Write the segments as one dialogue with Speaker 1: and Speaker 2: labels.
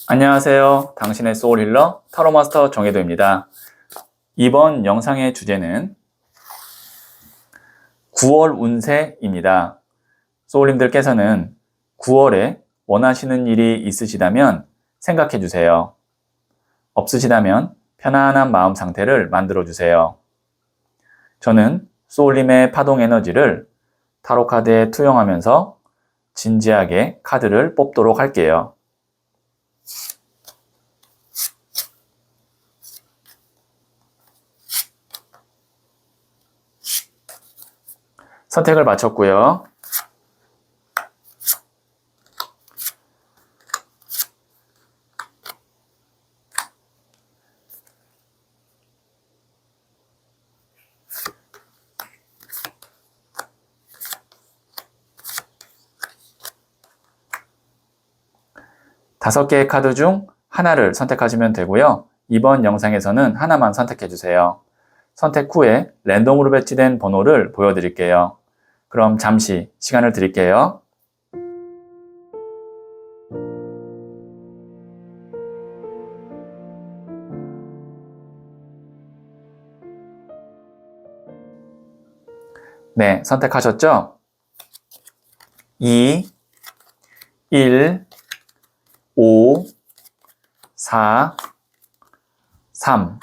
Speaker 1: 안녕하세요. 당신의 소울 힐러 타로마스터 정혜도입니다. 이번 영상의 주제는 9월 운세입니다. 소울님들께서는 9월에 원하시는 일이 있으시다면 생각해 주세요. 없으시다면 편안한 마음 상태를 만들어 주세요. 저는 소울님의 파동 에너지를 타로 카드에 투영하면서 진지하게 카드를 뽑도록 할게요. 선택을 마쳤고요. 다섯 개의 카드 중 하나를 선택하시면 되고요. 이번 영상에서는 하나만 선택해 주세요. 선택 후에 랜덤으로 배치된 번호를 보여드릴게요. 그럼 잠시 시간을 드릴게요. 네, 선택하셨죠? 2, 1, 5, 4, 3.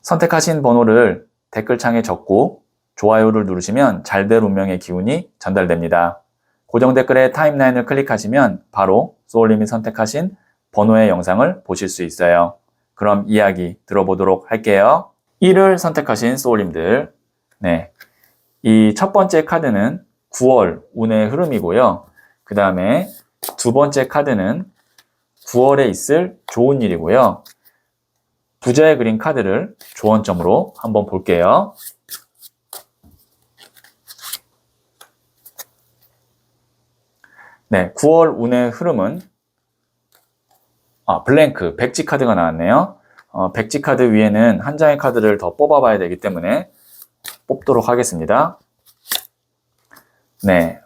Speaker 1: 선택하신 번호를 댓글창에 적고 좋아요를 누르시면 잘 될 운명의 기운이 전달됩니다. 고정 댓글에 타임라인을 클릭하시면 바로 소울님이 선택하신 번호의 영상을 보실 수 있어요. 그럼 이야기 들어보도록 할게요. 1을 선택하신 소울님들, 네, 이 첫 번째 카드는 9월 운의 흐름이고요. 그 다음에 두 번째 카드는 9월에 있을 좋은 일이고요. 부자의 그린 카드를 조언점으로 한번 볼게요. 네, 9월 운의 흐름은 블랭크, 백지 카드가 나왔네요. 백지 카드 위에는 한 장의 카드를 더 뽑아봐야 되기 때문에 뽑도록 하겠습니다. 네,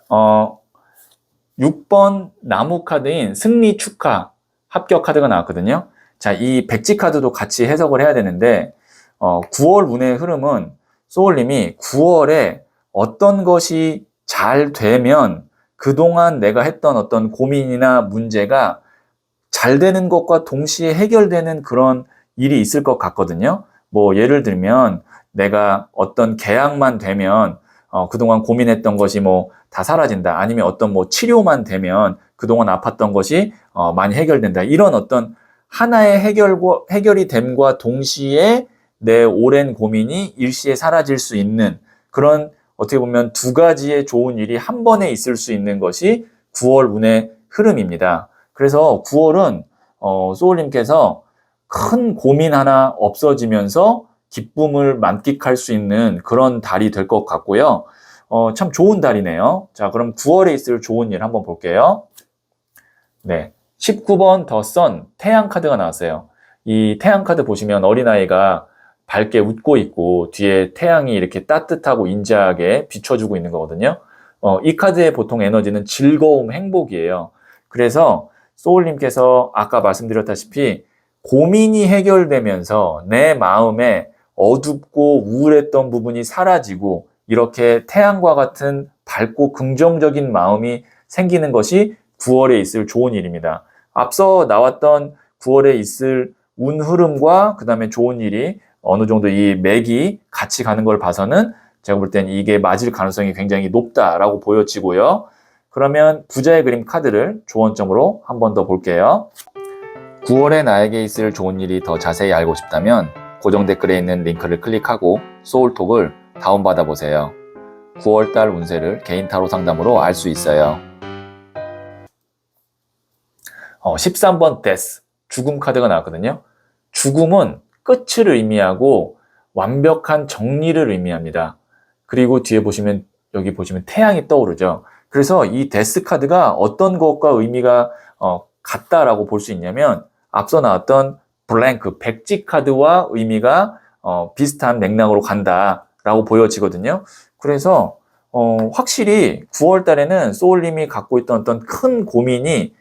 Speaker 1: 6번 나무 카드인 승리 축하 합격 카드가 나왔거든요. 자, 이 백지 카드도 같이 해석을 해야 되는데 9월 운의 흐름은 소울님이 9월에 어떤 것이 잘 되면 그동안 내가 했던 어떤 고민이나 문제가 잘 되는 것과 동시에 해결되는 그런 일이 있을 것 같거든요. 뭐 예를 들면 내가 어떤 계약만 되면 그동안 고민했던 것이 뭐 다 사라진다. 아니면 어떤 뭐 치료만 되면 그동안 아팠던 것이 많이 해결된다. 이런 어떤 하나의 해결이 됨과 동시에 내 오랜 고민이 일시에 사라질 수 있는 그런 어떻게 보면 두 가지의 좋은 일이 한 번에 있을 수 있는 것이 9월 운의 흐름입니다. 그래서 9월은 소울님께서 큰 고민 하나 없어지면서 기쁨을 만끽할 수 있는 그런 달이 될 것 같고요. 참 좋은 달이네요. 자, 그럼 9월에 있을 좋은 일 한번 볼게요. 네, 19번 더 선 태양 카드가 나왔어요. 이 태양 카드 보시면 어린아이가 밝게 웃고 있고 뒤에 태양이 이렇게 따뜻하고 인자하게 비춰주고 있는 거거든요. 이 카드의 보통 에너지는 즐거움, 행복이에요. 그래서 소울님께서 아까 말씀드렸다시피 고민이 해결되면서 내 마음에 어둡고 우울했던 부분이 사라지고 이렇게 태양과 같은 밝고 긍정적인 마음이 생기는 것이 9월에 있을 좋은 일입니다. 앞서 나왔던 9월에 있을 운 흐름과 그 다음에 좋은 일이 어느 정도 이 맥이 같이 가는 걸 봐서는 제가 볼 땐 이게 맞을 가능성이 굉장히 높다라고 보여지고요. 그러면 부자의 그림 카드를 조언점으로 한 번 더 볼게요. 9월에 나에게 있을 좋은 일이 더 자세히 알고 싶다면 고정 댓글에 있는 링크를 클릭하고 소울톡을 다운받아 보세요. 9월달 운세를 개인 타로 상담으로 알 수 있어요. 13번 데스, 죽음 카드가 나왔거든요. 죽음은 끝을 의미하고 완벽한 정리를 의미합니다. 그리고 뒤에 보시면 여기 보시면 태양이 떠오르죠. 그래서 이 데스 카드가 어떤 것과 의미가 같다라고 볼 수 있냐면 앞서 나왔던 블랭크, 백지 카드와 의미가 비슷한 맥락으로 간다라고 보여지거든요. 그래서 확실히 9월 달에는 소울님이 갖고 있던 어떤 큰 고민이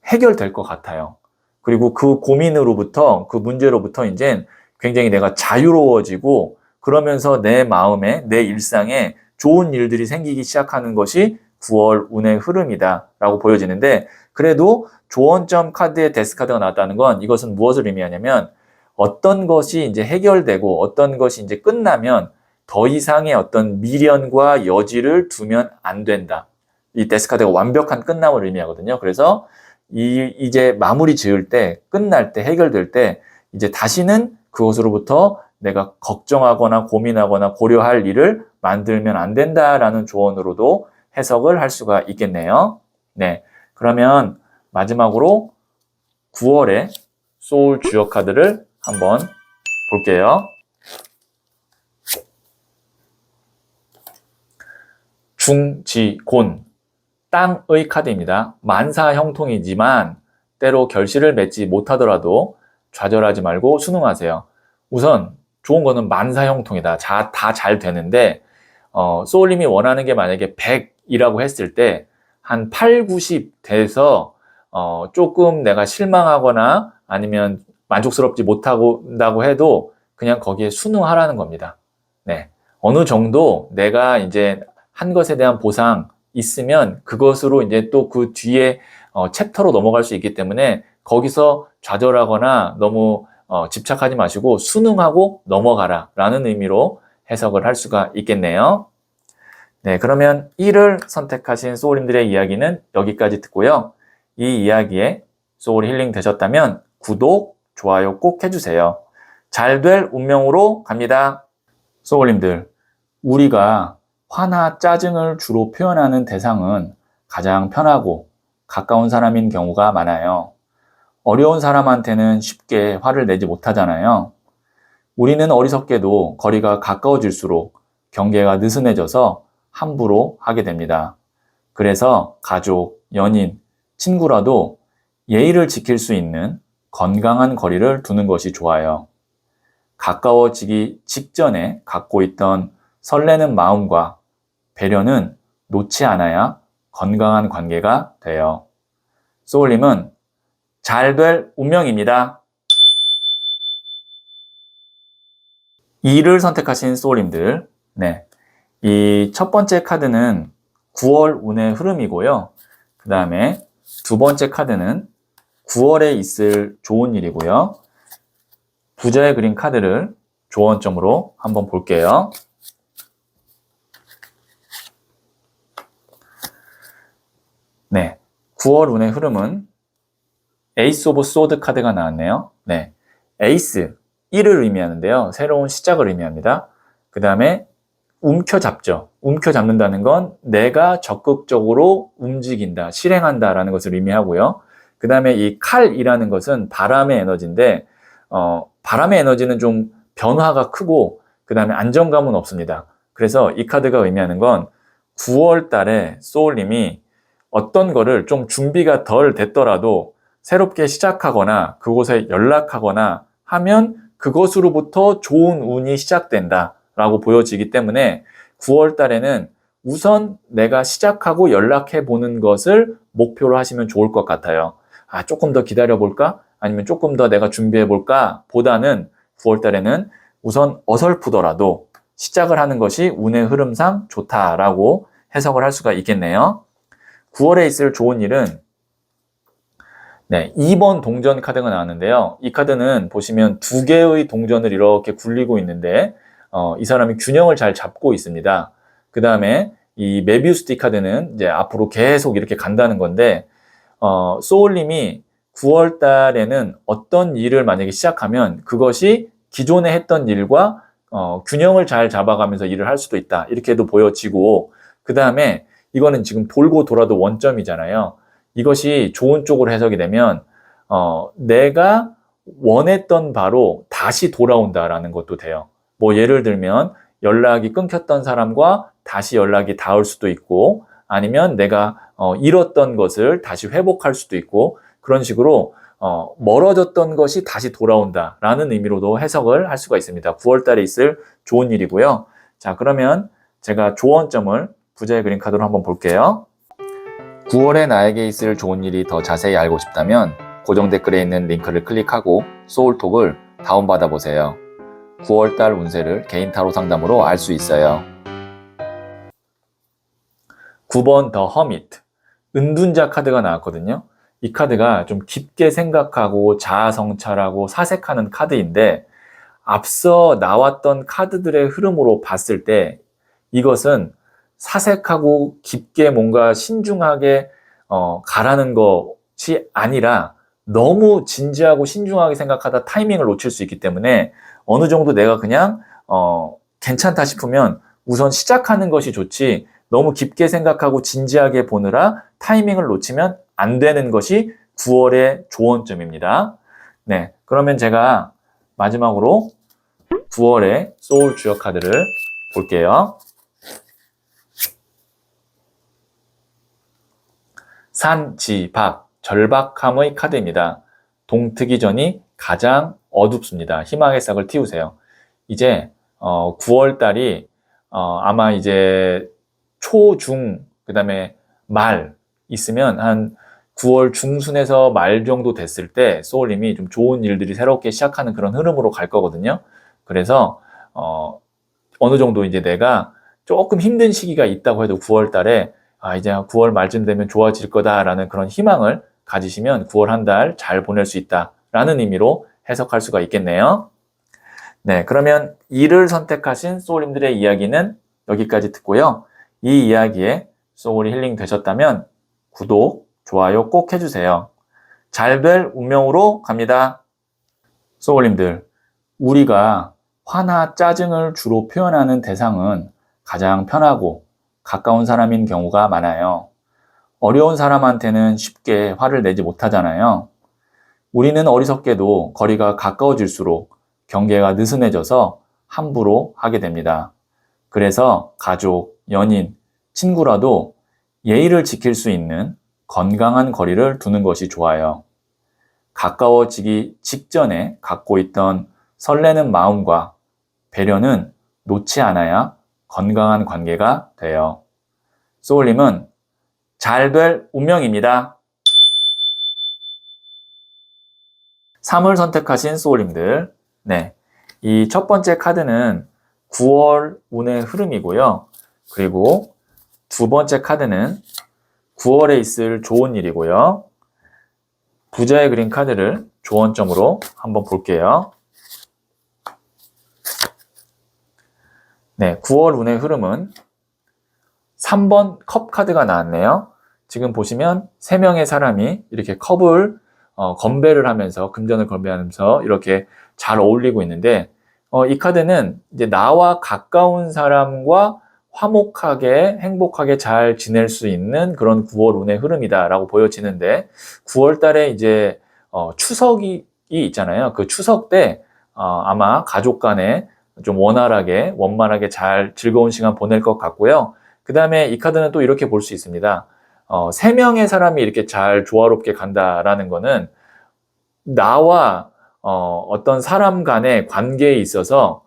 Speaker 1: 해결될 것 같아요. 그리고 그 고민으로부터, 그 문제로부터 이제 굉장히 내가 자유로워지고 그러면서 내 마음에, 내 일상에 좋은 일들이 생기기 시작하는 것이 9월 운의 흐름이다라고 보여지는데, 그래도 조언점 카드에 데스 카드가 나왔다는 건 이것은 무엇을 의미하냐면 어떤 것이 이제 해결되고 어떤 것이 이제 끝나면 더 이상의 어떤 미련과 여지를 두면 안 된다. 이 데스 카드가 완벽한 끝남을 의미하거든요. 그래서 이제 마무리 지을 때, 끝날 때, 해결될 때 이제 다시는 그것으로부터 내가 걱정하거나 고민하거나 고려할 일을 만들면 안 된다라는 조언으로도 해석을 할 수가 있겠네요. 네, 그러면 마지막으로 9월의 소울 주역 카드를 한번 볼게요. 중지곤, 땅의 카드입니다. 만사 형통이지만 때로 결실을 맺지 못하더라도 좌절하지 말고 순응하세요. 우선 좋은 거는 만사 형통이다. 다 잘 되는데 소울님이 원하는 게 만약에 100이라고 했을 때 한 8, 90 돼서 조금 내가 실망하거나 아니면 만족스럽지 못한다고 해도 그냥 거기에 순응하라는 겁니다. 네. 어느 정도 내가 이제 한 것에 대한 보상 있으면 그것으로 이제 또 그 뒤에 챕터로 넘어갈 수 있기 때문에 거기서 좌절하거나 너무 집착하지 마시고 순응하고 넘어가라 라는 의미로 해석을 할 수가 있겠네요. 네, 그러면 1을 선택하신 소울님들의 이야기는 여기까지 듣고요. 이 이야기에 소울 힐링 되셨다면 구독, 좋아요 꼭 해주세요. 잘 될 운명으로 갑니다. 소울님들, 우리가 화나 짜증을 주로 표현하는 대상은 가장 편하고 가까운 사람인 경우가 많아요. 어려운 사람한테는 쉽게 화를 내지 못하잖아요. 우리는 어리석게도 거리가 가까워질수록 경계가 느슨해져서 함부로 하게 됩니다. 그래서 가족, 연인, 친구라도 예의를 지킬 수 있는 건강한 거리를 두는 것이 좋아요. 가까워지기 직전에 갖고 있던 설레는 마음과 배려는 놓지 않아야 건강한 관계가 돼요. 소울님은 잘 될 운명입니다. 2를 선택하신 소울님들, 네, 이 첫 번째 카드는 9월 운의 흐름이고요. 그 다음에 두 번째 카드는 9월에 있을 좋은 일이고요. 부자의 그린 카드를 조언점으로 한번 볼게요. 네, 9월 운의 흐름은 에이스 오브 소드 카드가 나왔네요. 네, 에이스, 1을 의미하는데요. 새로운 시작을 의미합니다. 그 다음에 움켜잡죠. 움켜잡는다는 건 내가 적극적으로 움직인다, 실행한다라는 것을 의미하고요. 그 다음에 이 칼이라는 것은 바람의 에너지인데 바람의 에너지는 좀 변화가 크고 그 다음에 안정감은 없습니다. 그래서 이 카드가 의미하는 건 9월 달에 소울님이 어떤 거를 좀 준비가 덜 됐더라도 새롭게 시작하거나 그곳에 연락하거나 하면 그것으로부터 좋은 운이 시작된다 라고 보여지기 때문에 9월 달에는 우선 내가 시작하고 연락해 보는 것을 목표로 하시면 좋을 것 같아요. 조금 더 기다려 볼까? 아니면 조금 더 내가 준비해 볼까? 보다는 9월 달에는 우선 어설프더라도 시작을 하는 것이 운의 흐름상 좋다라고 해석을 할 수가 있겠네요. 9월에 있을 좋은 일은 네, 2번 동전 카드가 나왔는데요. 이 카드는 보시면 두 개의 동전을 이렇게 굴리고 있는데 이 사람이 균형을 잘 잡고 있습니다. 그 다음에 이 메비우스 티 카드는 이제 앞으로 계속 이렇게 간다는 건데 소울님이 9월 달에는 어떤 일을 만약에 시작하면 그것이 기존에 했던 일과 균형을 잘 잡아가면서 일을 할 수도 있다. 이렇게도 보여지고 그 다음에 이거는 지금 돌고 돌아도 원점이잖아요. 이것이 좋은 쪽으로 해석이 되면 내가 원했던 바로 다시 돌아온다라는 것도 돼요. 뭐 예를 들면 연락이 끊겼던 사람과 다시 연락이 닿을 수도 있고 아니면 내가 잃었던 것을 다시 회복할 수도 있고 그런 식으로 멀어졌던 것이 다시 돌아온다라는 의미로도 해석을 할 수가 있습니다. 9월 달에 있을 좋은 일이고요. 자, 그러면 제가 조언점을 부자의 그린 카드로 한번 볼게요. 9월에 나에게 있을 좋은 일이 더 자세히 알고 싶다면 고정 댓글에 있는 링크를 클릭하고 소울톡을 다운받아 보세요. 9월달 운세를 개인 타로 상담으로 알 수 있어요. 9번 더 허미트, 은둔자 카드가 나왔거든요. 이 카드가 좀 깊게 생각하고 자아성찰하고 사색하는 카드인데, 앞서 나왔던 카드들의 흐름으로 봤을 때 이것은 사색하고 깊게 뭔가 신중하게 가라는 것이 아니라, 너무 진지하고 신중하게 생각하다 타이밍을 놓칠 수 있기 때문에 어느 정도 내가 그냥 괜찮다 싶으면 우선 시작하는 것이 좋지, 너무 깊게 생각하고 진지하게 보느라 타이밍을 놓치면 안 되는 것이 9월의 조언점입니다. 네, 그러면 제가 마지막으로 9월의 소울 주역 카드를 볼게요. 산, 지, 박, 절박함의 카드입니다. 동트기 전이 가장 어둡습니다. 희망의 싹을 틔우세요. 이제 9월 달이 아마 이제 초, 중, 그 다음에 말 있으면 한 9월 중순에서 말 정도 됐을 때 소울님이 좀 좋은 일들이 새롭게 시작하는 그런 흐름으로 갈 거거든요. 그래서 어느 정도 이제 내가 조금 힘든 시기가 있다고 해도 9월 달에 이제 9월 말쯤 되면 좋아질 거다라는 그런 희망을 가지시면 9월 한 달 잘 보낼 수 있다라는 의미로 해석할 수가 있겠네요. 네, 그러면 이를 선택하신 소울님들의 이야기는 여기까지 듣고요. 이 이야기에 소울이 힐링 되셨다면 구독, 좋아요 꼭 해주세요. 잘 될 운명으로 갑니다. 소울님들, 우리가 화나 짜증을 주로 표현하는 대상은 가장 편하고 가까운 사람인 경우가 많아요. 어려운 사람한테는 쉽게 화를 내지 못하잖아요. 우리는 어리석게도 거리가 가까워질수록 경계가 느슨해져서 함부로 하게 됩니다. 그래서 가족, 연인, 친구라도 예의를 지킬 수 있는 건강한 거리를 두는 것이 좋아요. 가까워지기 직전에 갖고 있던 설레는 마음과 배려는 놓지 않아야 건강한 관계가 돼요. 소울님은 잘 될 운명입니다. 3을 선택하신 소울님들, 네, 이 첫 번째 카드는 9월 운의 흐름이고요. 그리고 두 번째 카드는 9월에 있을 좋은 일이고요. 부자의 그린 카드를 조언점으로 한번 볼게요. 네, 9월 운의 흐름은 3번 컵 카드가 나왔네요. 지금 보시면 3명의 사람이 이렇게 컵을 건배를 하면서, 금전을 건배하면서 이렇게 잘 어울리고 있는데, 이 카드는 이제 나와 가까운 사람과 화목하게 행복하게 잘 지낼 수 있는 그런 9월 운의 흐름이다라고 보여지는데, 9월 달에 이제 추석이 있잖아요. 그 추석 때 아마 가족 간에 좀 원활하게 원만하게 잘 즐거운 시간 보낼 것 같고요. 그 다음에 이 카드는 또 이렇게 볼 수 있습니다. 3명의 사람이 이렇게 잘 조화롭게 간다라는 거는 나와 어떤 사람 간의 관계에 있어서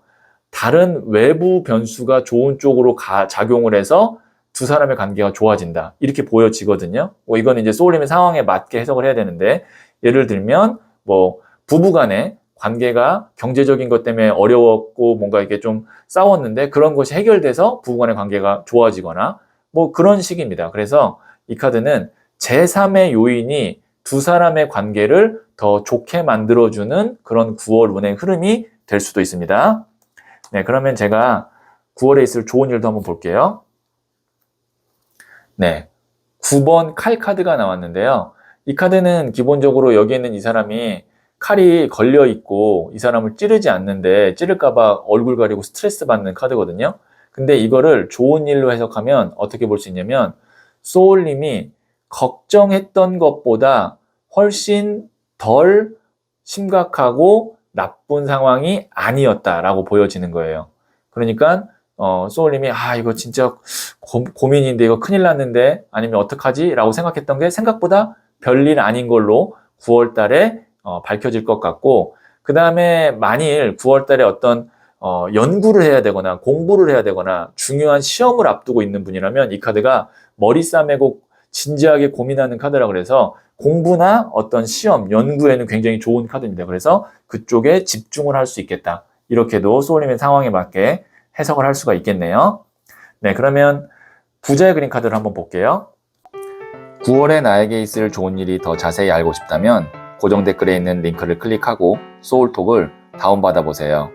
Speaker 1: 다른 외부 변수가 좋은 쪽으로 작용을 해서 두 사람의 관계가 좋아진다, 이렇게 보여지거든요. 이거는 이제 소울님의 상황에 맞게 해석을 해야 되는데, 예를 들면 부부 간의 관계가 경제적인 것 때문에 어려웠고 뭔가 이게 좀 싸웠는데 그런 것이 해결돼서 부부 간의 관계가 좋아지거나 그런 식입니다. 그래서 이 카드는 제3의 요인이 두 사람의 관계를 더 좋게 만들어주는 그런 9월 운의 흐름이 될 수도 있습니다. 네, 그러면 제가 9월에 있을 좋은 일도 한번 볼게요. 네, 9번 칼 카드가 나왔는데요. 이 카드는 기본적으로 여기 있는 이 사람이 칼이 걸려 있고 이 사람을 찌르지 않는데 찌를까봐 얼굴 가리고 스트레스 받는 카드거든요. 근데 이거를 좋은 일로 해석하면 어떻게 볼 수 있냐면, 소울님이 걱정했던 것보다 훨씬 덜 심각하고 나쁜 상황이 아니었다라고 보여지는 거예요. 그러니까 소울님이 이거 진짜 고민인데, 이거 큰일 났는데, 아니면 어떡하지? 라고 생각했던 게 생각보다 별일 아닌 걸로 9월 달에 밝혀질 것 같고, 그 다음에 만일 9월 달에 어떤 연구를 해야 되거나 공부를 해야 되거나 중요한 시험을 앞두고 있는 분이라면 이 카드가 머리 싸매고 진지하게 고민하는 카드라 그래서 공부나 어떤 시험, 연구에는 굉장히 좋은 카드입니다. 그래서 그쪽에 집중을 할 수 있겠다. 이렇게도 소울님의 상황에 맞게 해석을 할 수가 있겠네요. 네, 그러면 부자의 그림 카드를 한번 볼게요. 9월에 나에게 있을 좋은 일이 더 자세히 알고 싶다면 고정 댓글에 있는 링크를 클릭하고 소울톡을 다운받아 보세요.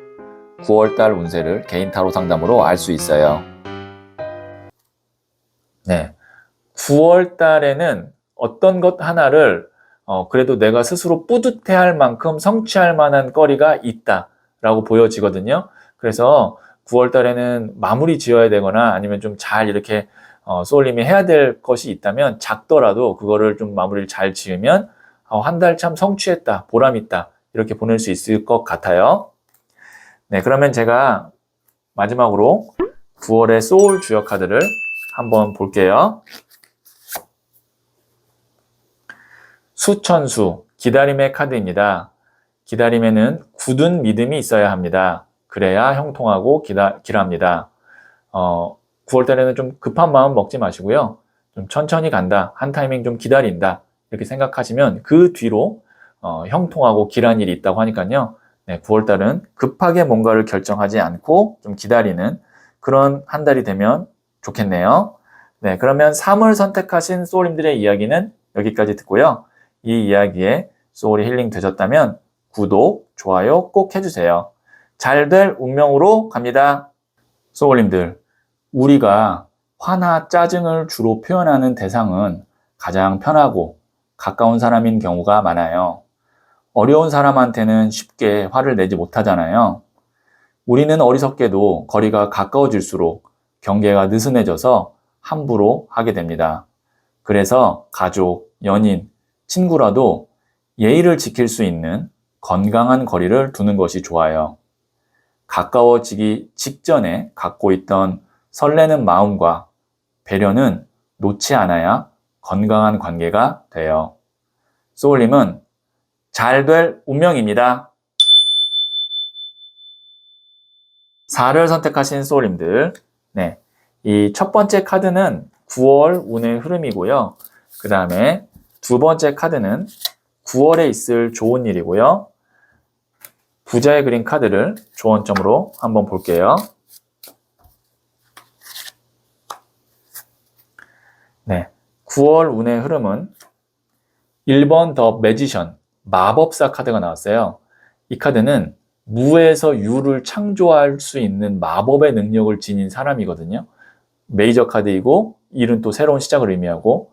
Speaker 1: 9월달 운세를 개인 타로 상담으로 알 수 있어요. 네, 9월달에는 어떤 것 하나를 그래도 내가 스스로 뿌듯해할 만큼 성취할 만한 거리가 있다라고 보여지거든요. 그래서 9월달에는 마무리 지어야 되거나 아니면 좀 잘 이렇게 소울님이 해야 될 것이 있다면 작더라도 그거를 좀 마무리를 잘 지으면 한 달 참 성취했다, 보람 있다 이렇게 보낼 수 있을 것 같아요. 네, 그러면 제가 마지막으로 9월의 소울 주역 카드를 한번 볼게요. 수천수, 기다림의 카드입니다. 기다림에는 굳은 믿음이 있어야 합니다. 그래야 형통하고 길합니다. 9월달에는 좀 급한 마음 먹지 마시고요. 좀 천천히 간다, 한 타이밍 좀 기다린다 이렇게 생각하시면 그 뒤로 형통하고 길한 일이 있다고 하니까요. 네, 9월달은 급하게 뭔가를 결정하지 않고 좀 기다리는 그런 한 달이 되면 좋겠네요. 네, 그러면 3월 선택하신 소울님들의 이야기는 여기까지 듣고요. 이 이야기에 소울이 힐링 되셨다면 구독, 좋아요 꼭 해주세요. 잘 될 운명으로 갑니다. 소울님들, 우리가 화나 짜증을 주로 표현하는 대상은 가장 편하고 가까운 사람인 경우가 많아요. 어려운 사람한테는 쉽게 화를 내지 못하잖아요. 우리는 어리석게도 거리가 가까워질수록 경계가 느슨해져서 함부로 하게 됩니다. 그래서 가족, 연인, 친구라도 예의를 지킬 수 있는 건강한 거리를 두는 것이 좋아요. 가까워지기 직전에 갖고 있던 설레는 마음과 배려는 놓지 않아야 건강한 관계가 돼요. 소울님은 잘 될 운명입니다. 4를 선택하신 소울님들, 네, 이 첫 번째 카드는 9월 운의 흐름이고요. 그 다음에 두 번째 카드는 9월에 있을 좋은 일이고요. 부자의 그림 카드를 조언점으로 한번 볼게요. 네, 9월 운의 흐름은 1번 더 매지션, 마법사 카드가 나왔어요. 이 카드는 무에서 유를 창조할 수 있는 마법의 능력을 지닌 사람이거든요. 메이저 카드이고 일은 또 새로운 시작을 의미하고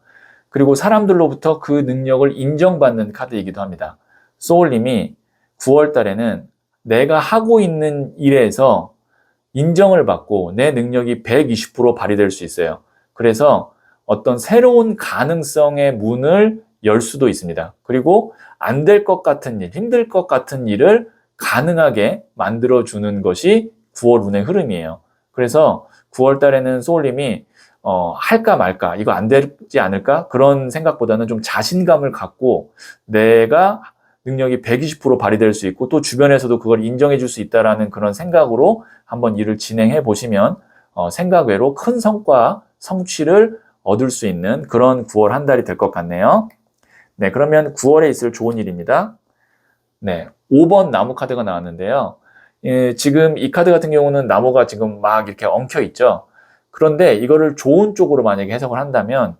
Speaker 1: 그리고 사람들로부터 그 능력을 인정받는 카드이기도 합니다. 소울님이 9월 달에는 내가 하고 있는 일에서 인정을 받고 내 능력이 120% 발휘될 수 있어요. 그래서 어떤 새로운 가능성의 문을 열 수도 있습니다. 그리고 안 될 것 같은 일, 힘들 것 같은 일을 가능하게 만들어주는 것이 9월 운의 흐름이에요. 그래서 9월 달에는 소울님이 할까 말까, 이거 안 되지 않을까? 그런 생각보다는 좀 자신감을 갖고 내가 능력이 120% 발휘될 수 있고 또 주변에서도 그걸 인정해 줄 수 있다는 그런 생각으로 한번 일을 진행해 보시면 생각 외로 큰 성과, 성취를 얻을 수 있는 그런 9월 한 달이 될 것 같네요. 네, 그러면 9월에 있을 좋은 일입니다. 네, 5번 나무 카드가 나왔는데요. 지금 이 카드 같은 경우는 나무가 지금 막 이렇게 엉켜 있죠. 그런데 이거를 좋은 쪽으로 만약에 해석을 한다면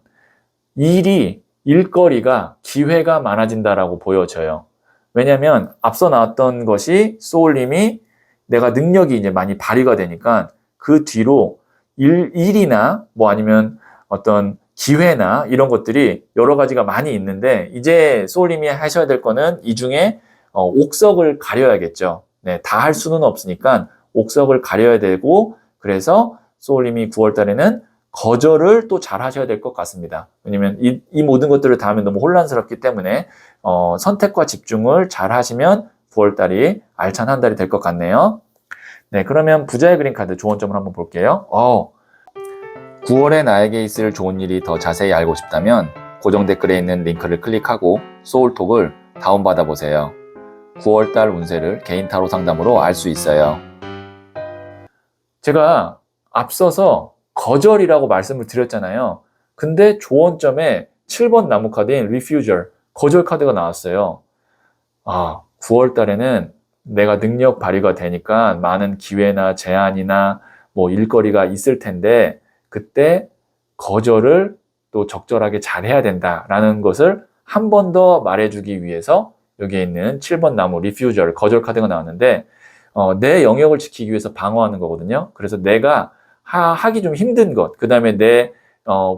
Speaker 1: 일거리가, 기회가 많아진다라고 보여져요. 왜냐하면 앞서 나왔던 것이 소울님이 내가 능력이 이제 많이 발휘가 되니까 그 뒤로 일이나 뭐 아니면 어떤 기회나 이런 것들이 여러 가지가 많이 있는데 이제 소울님이 하셔야 될 거는 이 중에 옥석을 가려야겠죠. 네, 다 할 수는 없으니까 옥석을 가려야 되고 그래서 소울님이 9월 달에는 거절을 또 잘 하셔야 될 것 같습니다. 왜냐면 이 모든 것들을 다 하면 너무 혼란스럽기 때문에 선택과 집중을 잘 하시면 9월 달이 알찬 한 달이 될 것 같네요. 네, 그러면 부자의 그림 카드 조언점을 한번 볼게요. 9월에 나에게 있을 좋은 일이 더 자세히 알고 싶다면 고정 댓글에 있는 링크를 클릭하고 소울톡을 다운받아 보세요. 9월달 운세를 개인 타로 상담으로 알 수 있어요. 제가 앞서서 거절이라고 말씀을 드렸잖아요. 근데 조언점에 7번 나무 카드인 refusal, 거절 카드가 나왔어요. 9월 달에는 내가 능력 발휘가 되니까 많은 기회나 제안이나 뭐 일거리가 있을 텐데 그때 거절을 또 적절하게 잘 해야 된다라는 것을 한 번 더 말해주기 위해서 여기에 있는 7번 나무 refusal, 거절 카드가 나왔는데 내 영역을 지키기 위해서 방어하는 거거든요. 그래서 내가 하기 좀 힘든 것, 그 다음에 내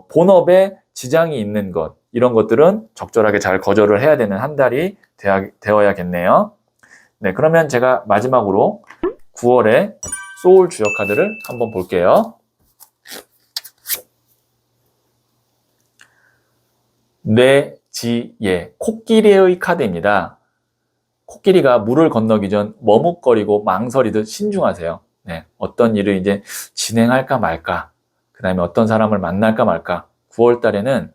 Speaker 1: 본업에 지장이 있는 것, 이런 것들은 적절하게 잘 거절을 해야 되는 한 달이 되어야겠네요. 네, 그러면 제가 마지막으로 9월의 소울 주역 카드를 한번 볼게요. 뇌지예, 코끼리의 카드입니다. 코끼리가 물을 건너기 전 머뭇거리고 망설이듯 신중하세요. 네, 어떤 일을 이제 진행할까 말까, 그 다음에 어떤 사람을 만날까 말까, 9월 달에는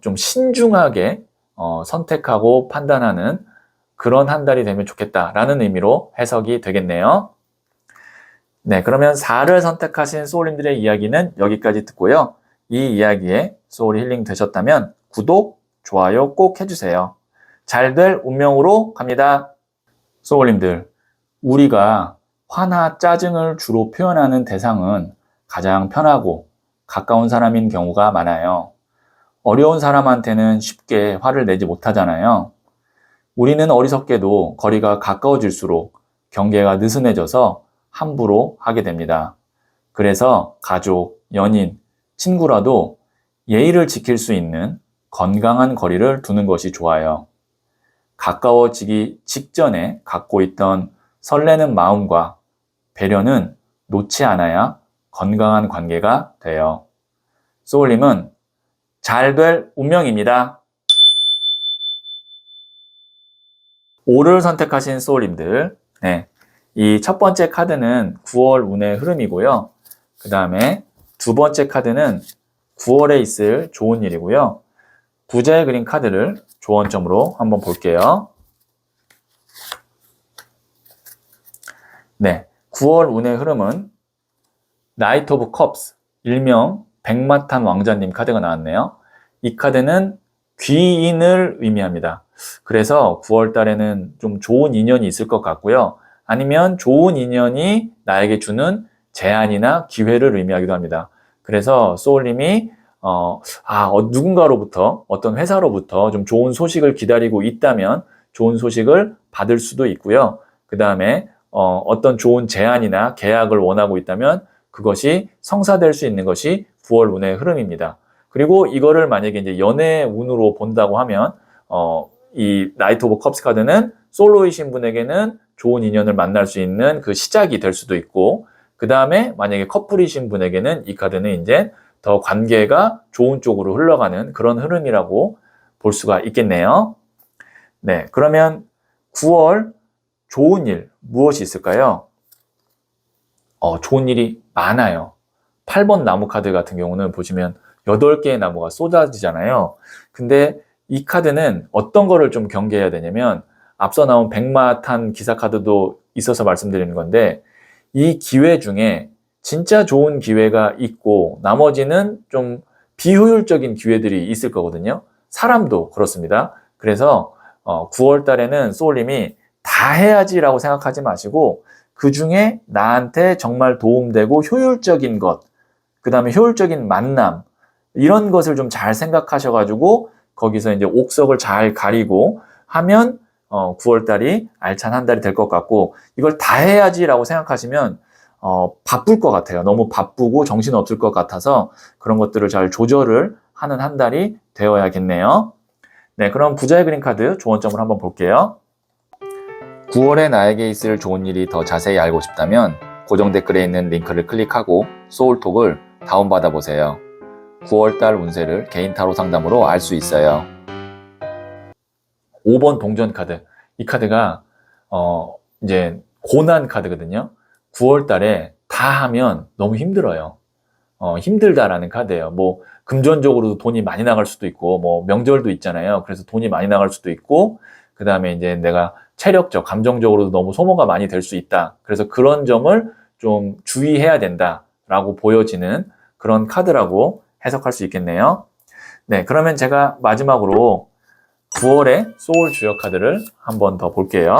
Speaker 1: 좀 신중하게 선택하고 판단하는 그런 한 달이 되면 좋겠다라는 의미로 해석이 되겠네요. 네, 그러면 4를 선택하신 소울님들의 이야기는 여기까지 듣고요. 이 이야기에 소울 힐링 되셨다면 구독, 좋아요 꼭 해주세요. 잘 될 운명으로 갑니다. 소울님들, 우리가 화나 짜증을 주로 표현하는 대상은 가장 편하고 가까운 사람인 경우가 많아요. 어려운 사람한테는 쉽게 화를 내지 못하잖아요. 우리는 어리석게도 거리가 가까워질수록 경계가 느슨해져서 함부로 하게 됩니다. 그래서 가족, 연인, 친구라도 예의를 지킬 수 있는 건강한 거리를 두는 것이 좋아요. 가까워지기 직전에 갖고 있던 설레는 마음과 배려는 놓지 않아야 건강한 관계가 돼요. 소울님은 잘 될 운명입니다. 5를 선택하신 소울님들, 네, 이 첫 번째 카드는 9월 운의 흐름이고요. 그 다음에 두 번째 카드는 9월에 있을 좋은 일이고요. 부자의 그린 카드를 조언점으로 한번 볼게요. 네, 9월 운의 흐름은 나이트 오브 컵스, 일명 백마탄 왕자님 카드가 나왔네요. 이 카드는 귀인을 의미합니다. 그래서 9월 달에는 좀 좋은 인연이 있을 것 같고요. 아니면 좋은 인연이 나에게 주는 제안이나 기회를 의미하기도 합니다. 그래서 소울님이 누군가로부터, 어떤 회사로부터 좀 좋은 소식을 기다리고 있다면 좋은 소식을 받을 수도 있고요. 그 다음에 어떤 좋은 제안이나 계약을 원하고 있다면 그것이 성사될 수 있는 것이 9월 운의 흐름입니다. 그리고 이거를 만약에 이제 연애 운으로 본다고 하면 이 나이트 오브 컵스 카드는 솔로이신 분에게는 좋은 인연을 만날 수 있는 그 시작이 될 수도 있고, 그 다음에 만약에 커플이신 분에게는 이 카드는 이제 더 관계가 좋은 쪽으로 흘러가는 그런 흐름이라고 볼 수가 있겠네요. 네, 그러면 9월 좋은 일 무엇이 있을까요? 좋은 일이 많아요. 8번 나무 카드 같은 경우는 보시면 8개의 나무가 쏟아지잖아요. 근데 이 카드는 어떤 거를 좀 경계해야 되냐면 앞서 나온 백마탄 기사 카드도 있어서 말씀드리는 건데 이 기회 중에 진짜 좋은 기회가 있고 나머지는 좀 비효율적인 기회들이 있을 거거든요. 사람도 그렇습니다. 그래서 9월 달에는 소울님이 다 해야지라고 생각하지 마시고 그 중에 나한테 정말 도움되고 효율적인 것, 그 다음에 효율적인 만남, 이런 것을 좀 잘 생각하셔가지고 거기서 이제 옥석을 잘 가리고 하면 9월 달이 알찬 한 달이 될 것 같고, 이걸 다 해야지라고 생각하시면 바쁠 것 같아요. 너무 바쁘고 정신없을 것 같아서 그런 것들을 잘 조절을 하는 한 달이 되어야겠네요. 네, 그럼 부자의 그린 카드 조언점을 한번 볼게요. 9월에 나에게 있을 좋은 일이 더 자세히 알고 싶다면 고정 댓글에 있는 링크를 클릭하고 소울톡을 다운받아 보세요. 9월달 운세를 개인 타로 상담으로 알 수 있어요. 5번 동전 카드. 이 카드가 이제 고난 카드거든요. 9월달에 다 하면 너무 힘들어요. 힘들다라는 카드예요. 뭐 금전적으로도 돈이 많이 나갈 수도 있고, 뭐 명절도 있잖아요. 그래서 돈이 많이 나갈 수도 있고, 그 다음에 이제 내가 체력적, 감정적으로도 너무 소모가 많이 될 수 있다. 그래서 그런 점을 좀 주의해야 된다라고 보여지는 그런 카드라고 해석할 수 있겠네요. 네, 그러면 제가 마지막으로 9월의 소울 주역 카드를 한 번 더 볼게요.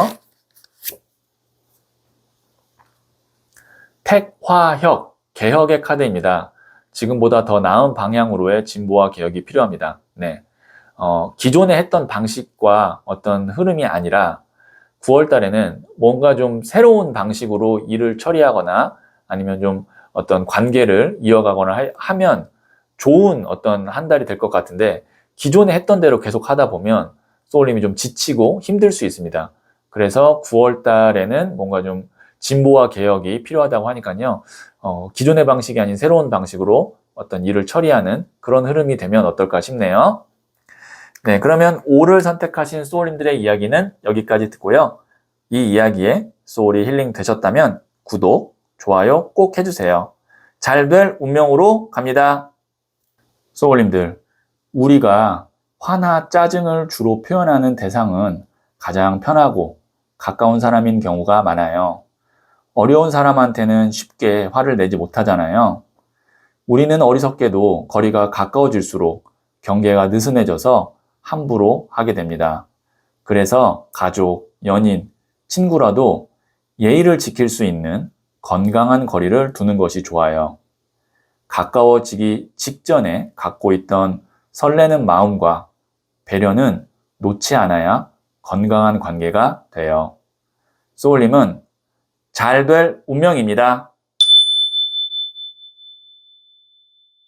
Speaker 1: 택화혁, 개혁의 카드입니다. 지금보다 더 나은 방향으로의 진보와 개혁이 필요합니다. 네. 기존에 했던 방식과 어떤 흐름이 아니라 9월 달에는 뭔가 좀 새로운 방식으로 일을 처리하거나 아니면 좀 어떤 관계를 이어가거나 하면 좋은 어떤 한 달이 될 것 같은데 기존에 했던 대로 계속 하다 보면 소울님이 좀 지치고 힘들 수 있습니다. 그래서 9월 달에는 뭔가 좀 진보와 개혁이 필요하다고 하니까요. 기존의 방식이 아닌 새로운 방식으로 어떤 일을 처리하는 그런 흐름이 되면 어떨까 싶네요. 네, 그러면 5를 선택하신 소울님들의 이야기는 여기까지 듣고요. 이 이야기에 소울이 힐링 되셨다면 구독, 좋아요 꼭 해주세요. 잘 될 운명으로 갑니다. 소울님들, 우리가 화나 짜증을 주로 표현하는 대상은 가장 편하고 가까운 사람인 경우가 많아요. 어려운 사람한테는 쉽게 화를 내지 못하잖아요. 우리는 어리석게도 거리가 가까워질수록 경계가 느슨해져서 함부로 하게 됩니다. 그래서 가족, 연인, 친구라도 예의를 지킬 수 있는 건강한 거리를 두는 것이 좋아요. 가까워지기 직전에 갖고 있던 설레는 마음과 배려는 놓지 않아야 건강한 관계가 돼요. 소울님은 잘 될 운명입니다.